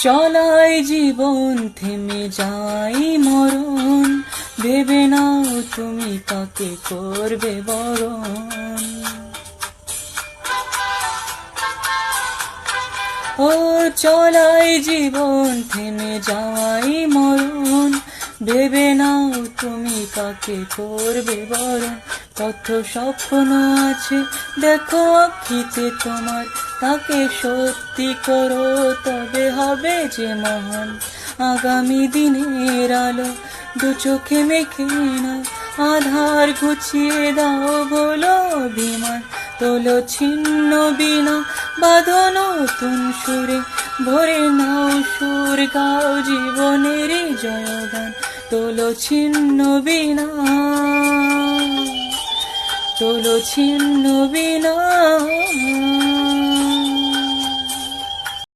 চলাই জীবন থেমে যাই মরণ, ভেবে নাও তুমি কাকে করবে বরণ। ও চলাই জীবন থেমে যাই মরণ, ভেবে নাও তুমি কাকে করবে বরণ। কত স্বপ্ন আছে দেখো আখিতে তোমার, তাকে সত্যি করো তবে হবে যে মহান। আগামী দিনের আলো দু চোখে মেখে নাও, আধার ঘুচিয়ে দাও বলো অভিমান। তোলো ছিন্ন বিনা বাঁধো নতুন সুরে, ভরে নাও সুর গাও জীবনের জয়গান। তোলো ছিন্ন বিনা, তোলো ছিন্ন বিনা।